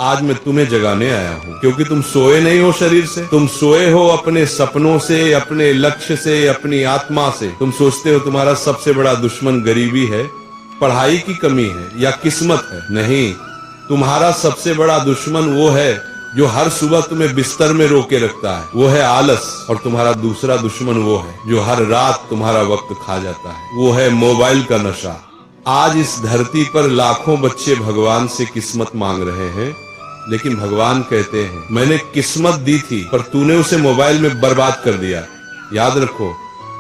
आज मैं तुम्हें जगाने आया हूँ, क्योंकि तुम सोए नहीं हो शरीर से, तुम सोए हो अपने सपनों से, अपने लक्ष्य से, अपनी आत्मा से। तुम सोचते हो तुम्हारा सबसे बड़ा दुश्मन गरीबी है, पढ़ाई की कमी है या किस्मत है। नहीं, तुम्हारा सबसे बड़ा दुश्मन वो है जो हर सुबह तुम्हें बिस्तर में रोके रखता है, वो है आलस। और तुम्हारा दूसरा दुश्मन वो है जो हर रात तुम्हारा वक्त खा जाता है, वो है मोबाइल का नशा। आज इस धरती पर लाखों बच्चे भगवान से किस्मत मांग रहे हैं, लेकिन भगवान कहते हैं मैंने किस्मत दी थी पर तूने उसे मोबाइल में बर्बाद कर दिया। याद रखो,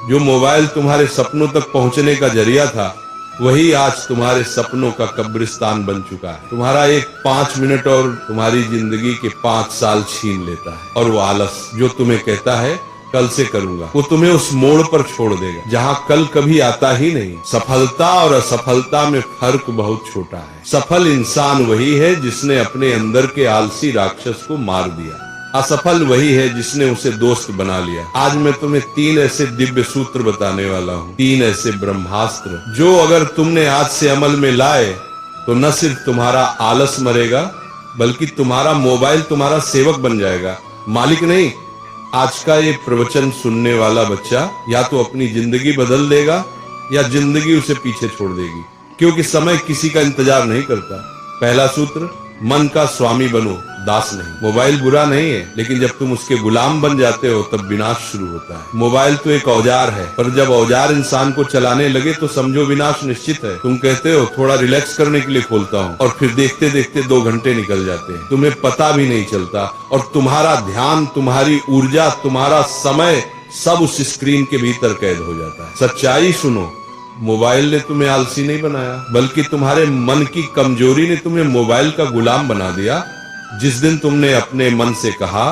जो मोबाइल तुम्हारे सपनों तक पहुंचने का जरिया था, वही आज तुम्हारे सपनों का कब्रिस्तान बन चुका है। तुम्हारा एक 5 मिनट और तुम्हारी जिंदगी के 5 साल छीन लेता है। और वो आलस जो तुम्हें कहता है कल से करूंगा, वो तुम्हें उस मोड़ पर छोड़ देगा जहां कल कभी आता ही नहीं। सफलता और असफलता में फर्क बहुत छोटा है। सफल इंसान वही है जिसने अपने अंदर के आलसी राक्षस को मार दिया, असफल वही है जिसने उसे दोस्त बना लिया। आज मैं तुम्हें 3 ऐसे दिव्य सूत्र बताने वाला हूँ, 3 ऐसे ब्रह्मास्त्र जो अगर तुमने आज से अमल में लाए तो न सिर्फ तुम्हारा आलस मरेगा, बल्कि तुम्हारा मोबाइल तुम्हारा सेवक बन जाएगा, मालिक नहीं। आज का ये प्रवचन सुनने वाला बच्चा या तो अपनी जिंदगी बदल देगा या जिंदगी उसे पीछे छोड़ देगी, क्योंकि समय किसी का इंतजार नहीं करता। पहला सूत्र, मन का स्वामी बनो, दास नहीं। मोबाइल बुरा नहीं है, लेकिन जब तुम उसके गुलाम बन जाते हो तब विनाश शुरू होता है। मोबाइल तो एक औजार है, पर जब औजार इंसान को चलाने लगे तो समझो विनाश निश्चित है। तुम कहते हो थोड़ा रिलैक्स करने के लिए खोलता हूँ, और फिर देखते देखते 2 घंटे निकल जाते हैं, तुम्हें पता भी नहीं चलता। और तुम्हारा ध्यान, तुम्हारी ऊर्जा, तुम्हारा समय सब उस स्क्रीन के भीतर कैद हो जाता है। सच्चाई सुनो, मोबाइल ने तुम्हें आलसी नहीं बनाया, बल्कि तुम्हारे मन की कमजोरी ने तुम्हें मोबाइल का गुलाम बना दिया। जिस दिन तुमने अपने मन से कहा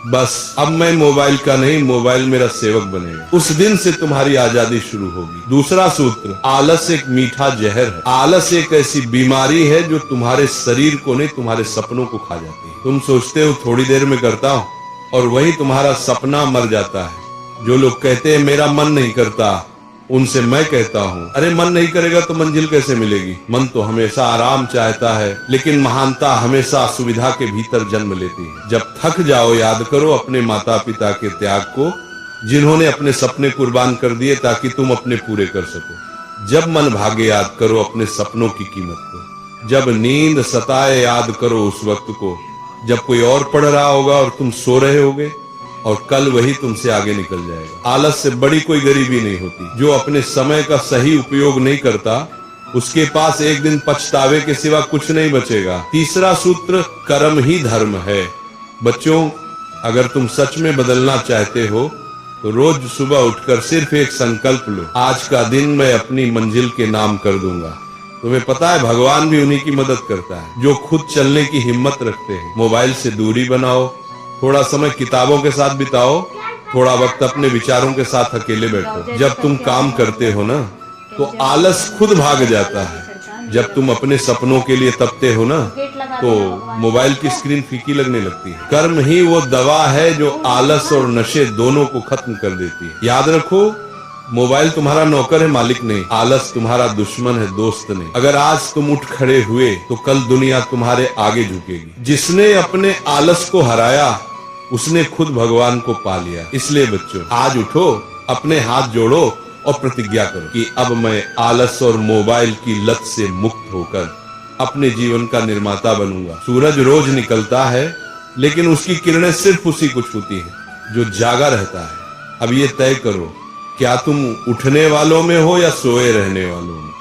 बस अब मैं मोबाइल का नहीं, मोबाइल मेरा सेवक बनेगा, उस दिन से तुम्हारी आजादी शुरू होगी। दूसरा सूत्र, आलस एक मीठा जहर है। आलस एक ऐसी बीमारी है जो तुम्हारे शरीर को नहीं, तुम्हारे सपनों को खा जाती है। तुम सोचते हो थोड़ी देर में करता हूँ, और वही तुम्हारा सपना मर जाता है। जो लोग कहते हैं मेरा मन नहीं करता, उनसे मैं कहता हूँ अरे मन नहीं करेगा तो मंजिल कैसे मिलेगी। मन तो हमेशा आराम चाहता है, लेकिन महानता हमेशा सुविधा के भीतर जन्म लेती है। जब थक जाओ याद करो अपने माता पिता के त्याग को, जिन्होंने अपने सपने कुर्बान कर दिए ताकि तुम अपने पूरे कर सको। जब मन भागे याद करो अपने सपनों की कीमत को। जब नींद सताए याद करो उस वक्त को जब कोई और पढ़ रहा होगा और तुम सो रहे होगे, और कल वही तुमसे आगे निकल जाएगा। आलस से बड़ी कोई गरीबी नहीं होती। जो अपने समय का सही उपयोग नहीं करता, उसके पास एक दिन पछतावे के सिवा कुछ नहीं बचेगा। तीसरा सूत्र, कर्म ही धर्म है। बच्चों, अगर तुम सच में बदलना चाहते हो तो रोज सुबह उठकर सिर्फ एक संकल्प लो, आज का दिन मैं अपनी मंजिल के नाम कर दूंगा। तुम्हें पता है भगवान भी उन्हीं की मदद करता है जो खुद चलने की हिम्मत रखते हैं। मोबाइल से दूरी बनाओ, थोड़ा समय किताबों के साथ बिताओ, थोड़ा वक्त अपने विचारों के साथ अकेले बैठो। जब तुम काम करते हो ना तो आलस खुद भाग जाता है। जब तुम अपने सपनों के लिए तपते हो ना तो मोबाइल की स्क्रीन फीकी लगने लगती है। कर्म ही वो दवा है जो आलस और नशे दोनों को खत्म कर देती है। याद रखो, मोबाइल तुम्हारा नौकर है, मालिक नहीं। आलस तुम्हारा दुश्मन है, दोस्त नहीं। अगर आज तुम उठ खड़े हुए तो कल दुनिया तुम्हारे आगे झुकेगी। जिसने अपने आलस को हराया उसने खुद भगवान को पा लिया। इसलिए बच्चों, आज उठो, अपने हाथ जोड़ो और प्रतिज्ञा करो कि अब मैं आलस और मोबाइल की लत से मुक्त होकर अपने जीवन का निर्माता बनूंगा। सूरज रोज निकलता है, लेकिन उसकी किरणें सिर्फ उसी को छूती हैं जो जागा रहता है। अब ये तय करो, क्या तुम उठने वालों में हो या सोए रहने वालों में।